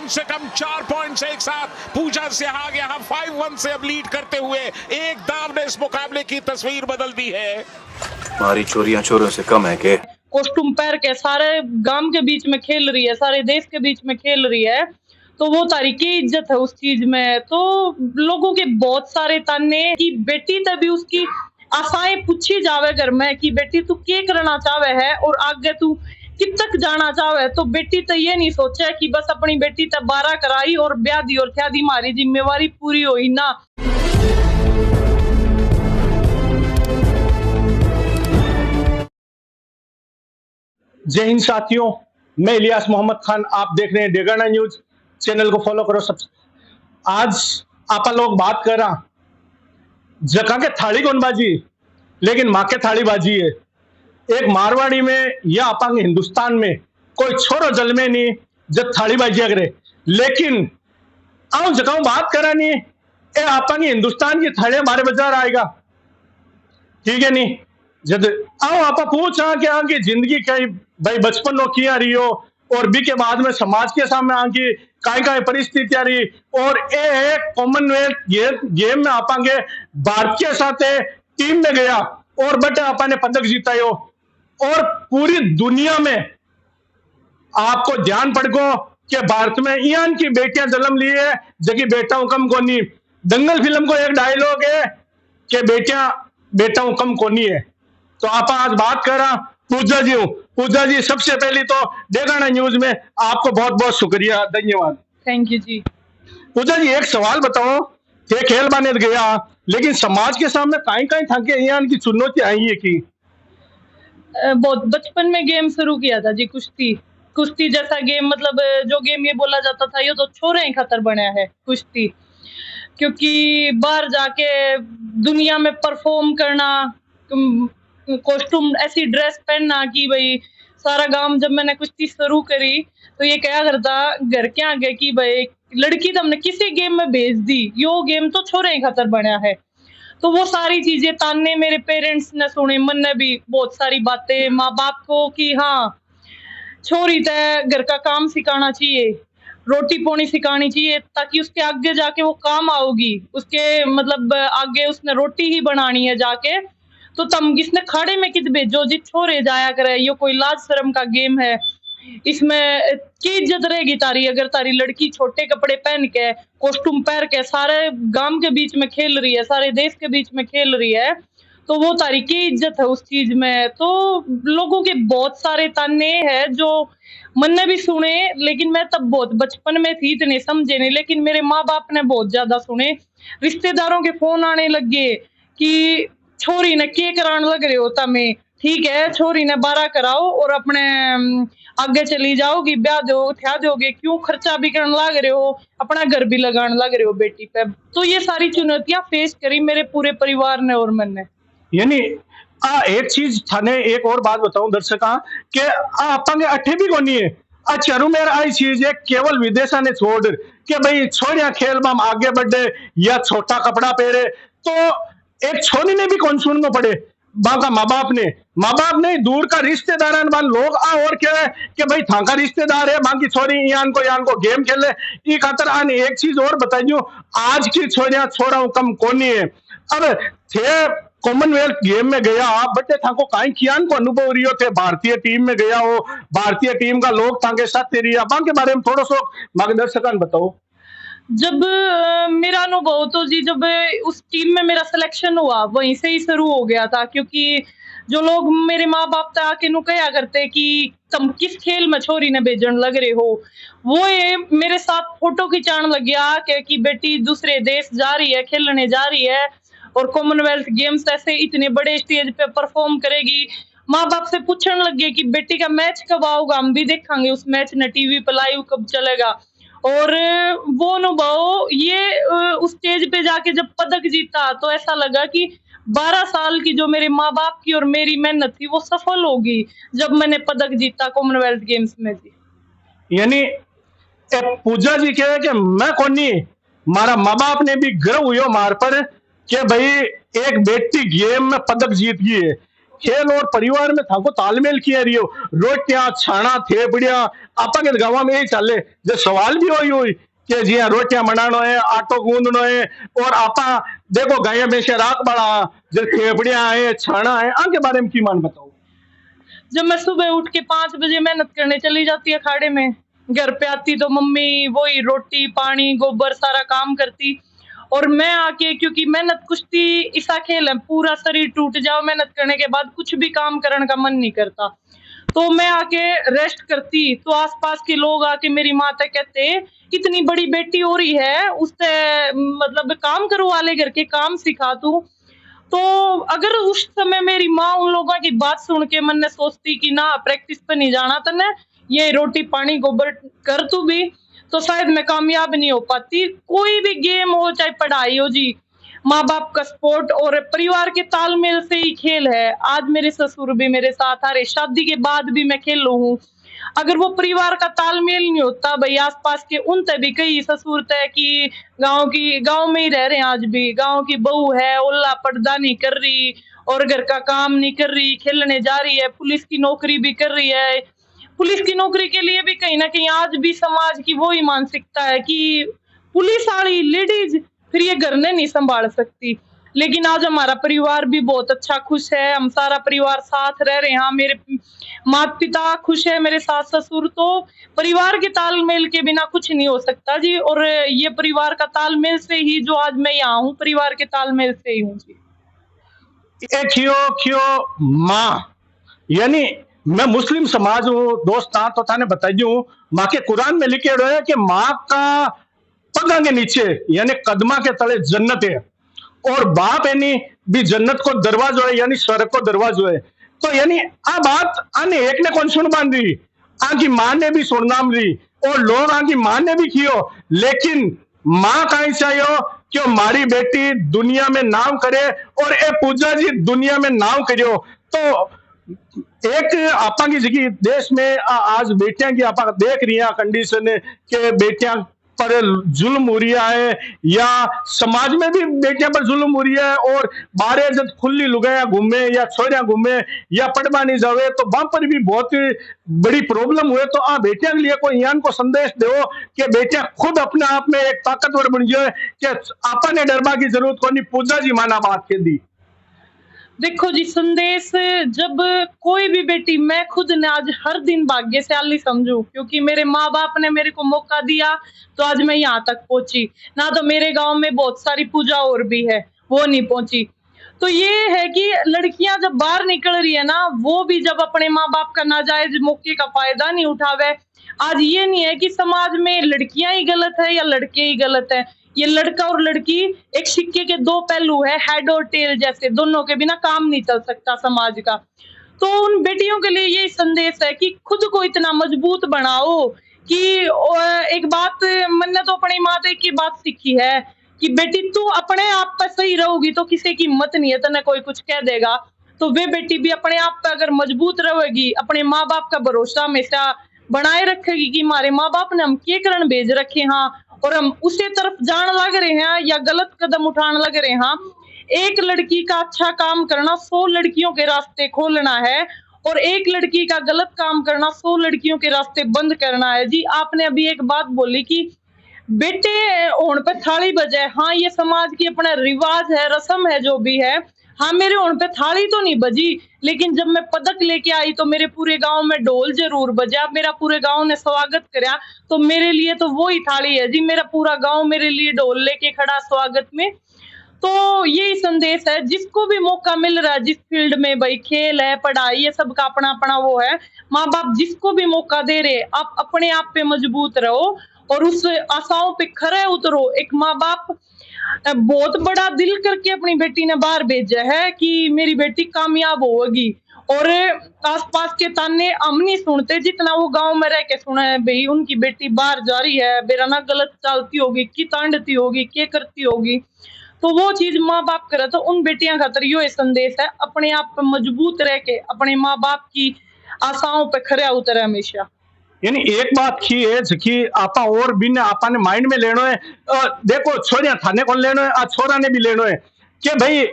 से कम 4 पॉइंट्स एक साथ पूजा सिहाग यहाँ 5-1 से अब लीड करते हुए एक दाव ने इस मुकाबले की तस्वीर बदल दी है। हमारी चोरियां चोरों से कम है के कॉस्ट्यूम पहन के सारे गांव के बीच में खेल रही है, सारे देश के बीच में खेल रही है, तो वो तारी की इज्जत है उस चीज में। तो लोगों के बहुत सारे ताने कि बेटी तभी उसकी आशाएं पूछी जावे घर में कि बेटी तू क्या करना चाहे है और आगे तू कित तक जाना चाहे, तो बेटी तो ये नहीं सोचा कि बस अपनी बेटी तब 12 कराई और ब्याह दी और क्या दी, हमारी जिम्मेवारी पूरी हुई ना। जय हिंद साथियों, मैं इलियास मोहम्मद खान, आप देख रहे हैं डेगाना न्यूज। चैनल को फॉलो करो। सब आज आप लोग बात कर रहा जका के थाली कौन बाजी, लेकिन माँ के थाली बाजी है। एक मारवाड़ी में या आपांगे हिंदुस्तान में कोई छोरो जल में नहीं जब थाली बाजी करे, लेकिन आओ जगह बात करा नहीं ए आपांगे हिंदुस्तान की थाली हमारे बाजार आएगा, ठीक है नहीं। जब आओ आप पूछा कि आगे जिंदगी क्या भाई बचपन नो किया रही हो और बी के बाद में समाज के सामने आगे काय काय परिस्थितियां रही, और ए कॉमनवेल्थ गेम में आपांगे भारत के साथ टीम में गया और बटे आपा ने पदक जीतायो, और पूरी दुनिया में आपको ध्यान पड़को कि भारत में ईयान की बेटियां जन्म ली है जबकि बेटा कम कोनी। दंगल फिल्म को एक डायलॉग है कि बेटा कम कोनी है। तो आप आज बात कर रहा पूजा जी हूँ। पूजा जी, सबसे पहले तो डेगाना न्यूज में आपको बहुत बहुत शुक्रिया, धन्यवाद। थैंक यू जी। पूजा जी, एक सवाल बताओ कि खेल बाने गया लेकिन समाज के सामने काई काई थके यहाँ की चुनौती आई है कि बहुत बचपन में गेम शुरू किया था जी, कुश्ती जैसा गेम, मतलब जो गेम ये बोला जाता था ये तो छोरे ही खतर बना है कुश्ती, क्योंकि बाहर जाके दुनिया में परफॉर्म करना, कॉस्ट्यूम ऐसी ड्रेस पहनना कि भाई सारा गांव। जब मैंने कुश्ती शुरू करी तो ये क्या करता घर के आगे कि भाई लड़की तुमने किसी गेम में भेज दी, यो गेम तो छोरे ही खतर बना है। तो वो सारी चीजें ताने मेरे पेरेंट्स ने सुने, मन ने भी बहुत सारी बातें माँ बाप को कि हाँ छोरी तय घर का काम सिखाना चाहिए, रोटी पानी सिखानी चाहिए, ताकि उसके आगे जाके वो काम आओगी, उसके मतलब आगे उसने रोटी ही बनानी है जाके। तो तम किसने खाड़े में कित भेजो जी, छोरे जाया करे, ये कोई लाज शर्म का गेम है, इसमें की इज्जत रहेगी तारी अगर तारी लड़की छोटे कपड़े पहन के कॉस्ट्यूम पहन के सारे गांव के बीच में खेल रही है, सारे देश के बीच में खेल रही है, तो वो तारी की इज्जत है उस चीज में। तो लोगों के बहुत सारे ताने हैं जो मैंने भी सुने, लेकिन मैं तब बहुत बचपन में थी, इतने समझे नहीं, लेकिन मेरे माँ बाप ने बहुत ज्यादा सुने। रिश्तेदारों के फोन आने लगे कि छोरी ने के कराने लग रहे हो तमें, ठीक है छोरी ने 12 कराओ और अपने आगे चली जाओगी, ब्याह दो थ्या दोगे, क्यों खर्चा भी करने लग रहे हो, अपना घर भी लगाने लग रहे हो बेटी पे। तो ये सारी चुनौतियां फेस करी मेरे पूरे परिवार ने और मैंने। यानी एक चीज थाने एक और बात बताऊं दर्शका कि अपने अठे भी कोनी है चारू मेर आई चीज है केवल विदेशा ने छोड़ के भाई छोड़िया खेल में हम आगे बढ़े या छोटा कपड़ा पहरे, तो एक छोरी ने भी कौन सुनना पड़े बाका माँ बाप ने दूर का रिश्तेदार लोग आ और क्या कि भाई थाका रिश्तेदार है बाकी छोरी यान को गेम खेले ये खातर आने। एक चीज और बताइयो, आज की छोरियां छोरा कम कोनी है। अब थे कॉमनवेल्थ गेम में गया बटे थाको काई कियान को अनुभव रियो थे, भारतीय टीम में गया हो, भारतीय टीम का लोग थाके साथ रिया बाकी बारे में थोड़ा सो मार्गदर्शकन बताओ। जब मेरा अनुभव तो जी, जब उस टीम में मेरा सिलेक्शन हुआ वहीं से ही शुरू हो गया था, क्योंकि जो लोग मेरे माँ बाप था आके नु कहा करते कि तुम किस खेल में छोरी ने भेजन लग रहे हो, वो ये मेरे साथ फोटो खिंचाने लग गया कि बेटी दूसरे देश जा रही है, खेलने जा रही है और कॉमनवेल्थ गेम्स ऐसे इतने बड़े स्टेज पे परफॉर्म करेगी। माँ बाप से पूछने लगे कि बेटी का मैच कब आओगा, हम भी देखेंगे उस मैच ने टीवी पर लाइव कब चलेगा। और वो अनुभव ये उस स्टेज पे जाके जब पदक जीता तो ऐसा लगा कि 12 साल की जो मेरे माँ बाप की और मेरी मेहनत थी वो सफल होगी जब मैंने पदक जीता कॉमनवेल्थ गेम्स में जी। यानी पूजा जी कहे कि मैं कोनी, मारा माँ बाप ने भी गर्व हुई मार पर कि भाई एक बेटी गेम में पदक जीत गई है। खेल और परिवार में थाको तालमेल किया रियो रोटियां छाना थेपड़िया आपा के गाँव में यही चले जो सवाल भी हुई कि जी रोटियां बनानो है आटो गूंदनो है और आपा देखो गाय में से राख बड़ा जो थेपड़िया है छाना है आगे बारे में की मान बताओ। जब मैं सुबह उठ के 5 बजे मेहनत करने चली जाती है अखाड़े में, घर पे आती तो मम्मी वही रोटी पानी गोबर सारा काम करती, और मैं आके क्योंकि मेहनत कुश्ती ऐसा खेल है पूरा शरीर टूट जाओ मेहनत करने के बाद कुछ भी काम करने का मन नहीं करता, तो मैं आके रेस्ट करती तो आसपास के लोग आके मेरी माता कहते इतनी बड़ी बेटी हो रही है उससे मतलब काम करवा ले, घर के काम सिखा तू। तो अगर उस समय मेरी माँ उन लोगों की बात सुन के मन ने सोचती कि ना प्रैक्टिस पे नहीं जाना तने ये रोटी पानी गोबर कर तू भी, तो शायद मैं कामयाब नहीं हो पाती। कोई भी गेम हो चाहे पढ़ाई हो जी, माँ बाप का सपोर्ट और परिवार के तालमेल से ही खेल है। आज मेरे ससुर भी मेरे साथ आ रहे, शादी के बाद भी मैं खेल हूँ। अगर वो परिवार का तालमेल नहीं होता भाई आसपास के उनसे भी कई ससुर है कि गांव में ही रह रहे हैं, आज भी गांव की बहू है ओला पर्दा नहीं कर रही और घर का काम नहीं कर रही, खेलने जा रही है, पुलिस की नौकरी भी कर रही है। पुलिस की नौकरी के लिए भी कहीं ना कहीं आज भी समाज की वही मानसिकता है कि पुलिस वाली लेडीज फिर ये घर ने नहीं संभाल सकती। लेकिन आज हमारा परिवार भी बहुत अच्छा खुश है, हम सारा परिवार साथ रह रहे हैं, मेरे माता पिता खुश है, मेरे सास ससुर, तो परिवार के तालमेल के बिना कुछ नहीं हो सकता जी। और ये परिवार का तालमेल से ही जो आज मैं यहाँ हूँ, परिवार के तालमेल से ही हूँ जी। क्यों माँ यानी मैं मुस्लिम समाज हूँ दोस्त तो थाने बताई हूँ माँ के कुरान में लिखे हुए है कि माँ का पगा के नीचे यानी कदमा के तले जन्नत है और बाप यानी भी जन्नत को दरवाजो है यानी स्वर्ग को दरवाजो है। तो यानी आ बात आने एक ने कौन सुन बांधी आकी माँ ने भी सुननाम ली और लोग आकी माँ ने भी कियो, लेकिन माँ कहीं चाहिए कि हमारी बेटी दुनिया में नाम करे और ए पूजा जी दुनिया में नाम करियो। तो एक आपा की जगह देश में आज बेटियां की आप देख रही है कंडीशन के बेटियां पर जुल्म हो रहा है या समाज में भी बेटियां पर जुल्म हो रही है और बाहर जब खुली लुगाया घूमे या छोरियां घूमे या पढ़वा नहीं जावे तो वहां पर भी बहुत बड़ी प्रॉब्लम हुए। तो आ बेटियां के लिए कोई यहाँ को संदेश दो कि बेटियां खुद अपने आप में एक ताकतवर बन जाए कि आपा ने डरबा की जरूरत को नहीं। पूजा जी माना बात कह दी। देखो जी संदेश, जब कोई भी बेटी, मैं खुद ने आज हर दिन भाग्यशाली समझू क्योंकि मेरे माँ बाप ने मेरे को मौका दिया तो आज मैं यहाँ तक पहुंची। ना तो मेरे गांव में बहुत सारी पूजा और भी है वो नहीं पहुंची। तो ये है कि लड़कियां जब बाहर निकल रही है ना, वो भी जब अपने माँ बाप का नाजायज मौके का फायदा नहीं उठावे। आज ये नहीं है कि समाज में लड़कियां ही गलत है या लड़के ही गलत है, ये लड़का और लड़की एक सिक्के के दो पहलू है, हेड और टेल जैसे, दोनों के बिना काम नहीं चल सकता समाज का। तो उन बेटियों के लिए यही संदेश है कि खुद को इतना मजबूत बनाओ कि एक बात मैंने तो अपनी माँ से की बात सीखी है कि बेटी तू अपने आप पर सही रहोगी तो किसी की हिम्मत नहीं है तने कोई कुछ कह देगा। तो वे बेटी भी अपने आप पर अगर मजबूत रहेगी, अपने माँ बाप का भरोसा हमेशा बनाए रखेगी कि हमारे माँ बाप ने हम के कारण भेज रखे हाँ और हम उसी तरफ जाने लग रहे हैं या गलत कदम उठाने लग रहे हैं। एक लड़की का अच्छा काम करना 100 लड़कियों के रास्ते खोलना है और एक लड़की का गलत काम करना 100 लड़कियों के रास्ते बंद करना है। जी आपने अभी एक बात बोली कि बेटे होने पे थाली बजाए, हाँ ये समाज की अपना रिवाज है, रस्म है, जो भी है। हाँ मेरे होने पे थाली तो नहीं बजी, लेकिन जब मैं पदक लेके आई तो मेरे पूरे गांव में ढोल जरूर बजा, मेरा पूरे गांव ने स्वागत करा, तो मेरे लिए तो वो ही थाली है जी। मेरा पूरा गांव मेरे लिए ढोल लेके खड़ा स्वागत में। तो यही संदेश है, जिसको भी मौका मिल रहा है जिस फील्ड में, भाई खेल है पढ़ाई है, सबका अपना अपना वो है, माँ बाप जिसको भी मौका दे रहे आप अपने आप पे मजबूत रहो और उस आशाओं पे खरे उतरो। एक माँ बाप बहुत बड़ा दिल करके अपनी बेटी ने बाहर भेजा है कि मेरी बेटी कामयाब होगी, और आसपास के ताने हम नहीं सुनते जितना वो गांव में रह के सुना है, भाई उनकी बेटी बाहर जा रही है, बेरा ना गलत चलती होगी, की तांडती होगी, क्या करती होगी। तो वो चीज माँ बाप करे तो उन बेटियां खातर यो संदेश है, अपने आप पे मजबूत रह के अपने माँ बाप की आशाओं पे खरे उतरे हमेशा। यानी एक बात की है कि आपा और भी ने आपा ने माइंड में लेनो है। देखो छोरिया थाने कौन लेनो है, छोरा ने भी लेनो है कि भाई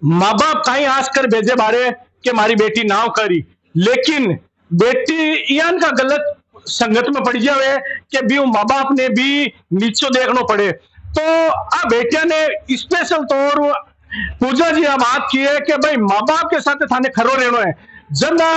माँ बाप कहीं आस कर भेजे बारे कि मारी बेटी नाव करी, लेकिन बेटी इयान का गलत संगत में पड़ जावे कि भी माँ बाप ने भी नीचो देखना पड़े। तो आ बेटिया ने स्पेशल तौर पूजा जी बात की है कि भाई माँ बाप के साथ थाने खरो रहना है। जना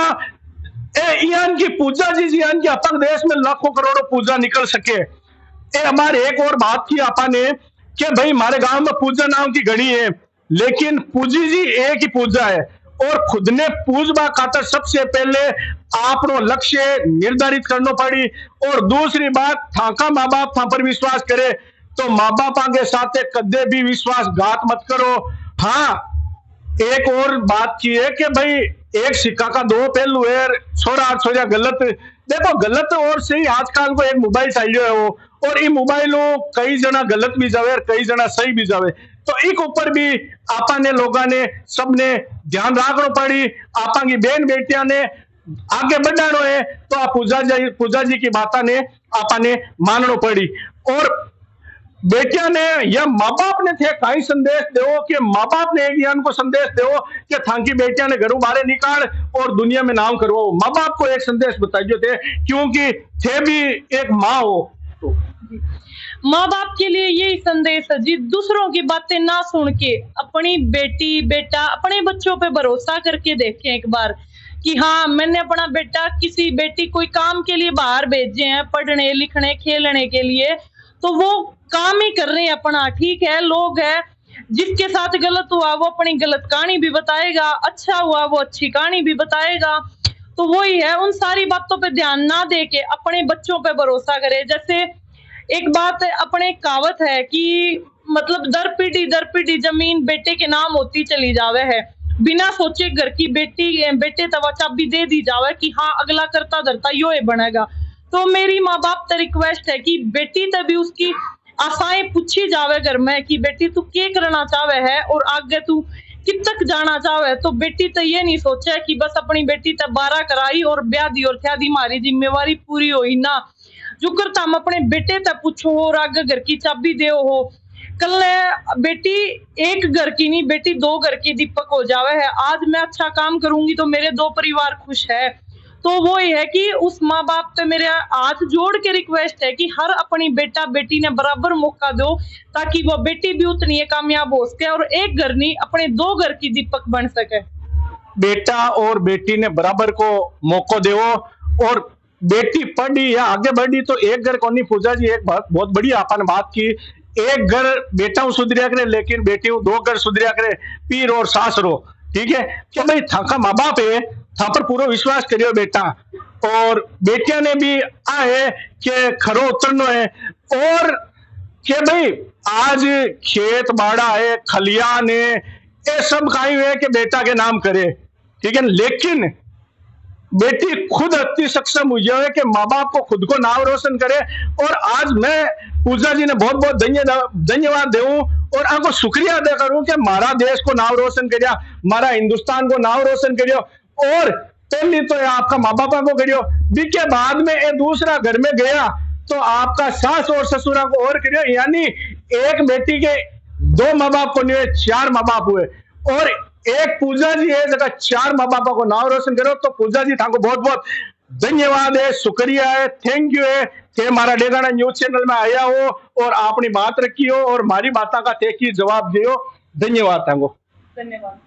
इयान की पूजा जी इयान की अपन देश में लाखों करोड़ों पूजा निकल सके। ए हमारे एक और बात की आपा ने कि भाई हमारे गांव में पूजा नाम की घड़ी है, लेकिन पूजी जी एक ही पूजा है और खुद ने पूजबा खातर सबसे पहले आपनो लक्ष्य निर्धारित करना पड़ी। और दूसरी बात, थाका माँ बाप था पर विश्वास करे तो माँ बाप के साथ कदे भी विश्वासघात मत करो। हाँ, एक और बात की है कि भाई एक सिक्का का दो पहलू है, छोरा गलत देखो, गलत और सही आजकल को एक मोबाइल चाहिए है वो, और ये मोबाइल कई जना गलत भी जावे और कई जना सही भी जावे। तो एक ऊपर भी आपा ने लोगा ने सबने ध्यान रखना पड़ी। आपा की बहन बेटिया ने आगे बढ़ाना है तो आप पूजा जी की बात ने आपा ने मानना पड़ी। और बेटिया ने या माँ बाप ने थे कई संदेश दो कि माँ बाप ने एक ज्ञान को संदेश दो कि थांकी बेटिया ने घरों बाहर निकाल और दुनिया में नाम करवाओ। माँ बाप को एक संदेश बताइए थे, क्योंकि थे भी एक माँ हो। माँ बाप के लिए यही संदेश है जी, दूसरों की बातें ना सुन के अपनी बेटी बेटा अपने बच्चों पे भरोसा करके देखें एक बार कि हाँ मैंने अपना बेटा किसी बेटी कोई काम के लिए बाहर भेजे हैं, पढ़ने लिखने खेलने के लिए, तो वो काम ही कर रहे हैं अपना। ठीक है, लोग है जिसके साथ गलत हुआ वो अपनी गलत कहानी भी बताएगा, अच्छा हुआ वो अच्छी कहानी भी बताएगा। तो वही है, उन सारी बातों पे ध्यान ना दे के अपने बच्चों पे भरोसा करे। जैसे एक बात अपने कहावत है कि मतलब दर पीढ़ी जमीन बेटे के नाम होती चली जावे है, बिना सोचे घर की बेटे तवा चाबी दे दी जावे कि हाँ अगला करता धरता यो ही बनेगा। तो मेरी माँ बाप से रिक्वेस्ट है कि बेटी तभी उसकी आशाएं पूछी जावे घर में कि बेटी तू क्या करना चाहे है और आगे तू कित तक जाना चाहे। तो बेटी तो ये नहीं सोचे कि बस अपनी बेटी तब 12 कराई और ब्याह दी और क्या दी हमारी जिम्मेवारी पूरी हुई ना। जो करता हम अपने बेटे तक पूछो और आगे घर की चाबी दे हो। कल बेटी एक घर की नहीं बेटी 2 घर की दीपक हो जावे है। आज मैं अच्छा काम करूंगी तो मेरे 2 परिवार खुश है। तो वो ये है कि उस माँ बाप पे मेरे हाथ जोड़ के रिक्वेस्ट है कि हर अपनी बेटा बेटी ने बराबर मौका दो ताकि वो बेटी भी उतनी कामयाब हो सके और एक घर नहीं अपने 2 घर की दीपक बन सके। बेटा और बेटी ने बराबर को मौका दो और बेटी पढ़ी या आगे बढ़ी तो एक घर को नहीं। पूजा जी एक बहुत बड़ी आपने बात की, एक घर बेटा सुधरिया करे लेकिन बेटी 2 घर सुधरिया करे, पीर और सासरो। ठीक है कि भाई थाका माँ बाप है, था पर पूरा विश्वास करियो बेटा। और बेटिया ने भी आए कि खरो उतरनो है और कि भाई आज खेत बाड़ा है खलियान है ये सब काई है कि बेटा के नाम करे। ठीक है, लेकिन बेटी खुद इतनी सक्षम हुई है कि माँ बाप को खुद को नाम रोशन करे। और आज मैं पूजा जी ने बहुत बहुत धन्यवाद दूं और आपको शुक्रिया अदा करूं कि हमारा देश को नाम रोशन करिया, हमारा हिंदुस्तान को नाम रोशन करियो। और पहली तो आपका माँ बापा को करियो, के बाद में ये दूसरा घर में गया तो आपका सास और ससुरा को और करियो। यानी एक बेटी के 2 माँ बाप को नहीं हुए, 4 माँ बाप हुए और एक पूजा जी है जगह 4 माँ बापा को नाम रोशन करो। तो पूजा जी थाको बहुत बहुत धन्यवाद है, शुक्रिया है, थैंक यू है कि हमारा डेगाना न्यूज चैनल में आया हो और आपने बात रखी हो और हमारी बात का थे की जवाब दियो। धन्यवाद थाको। धन्यवाद।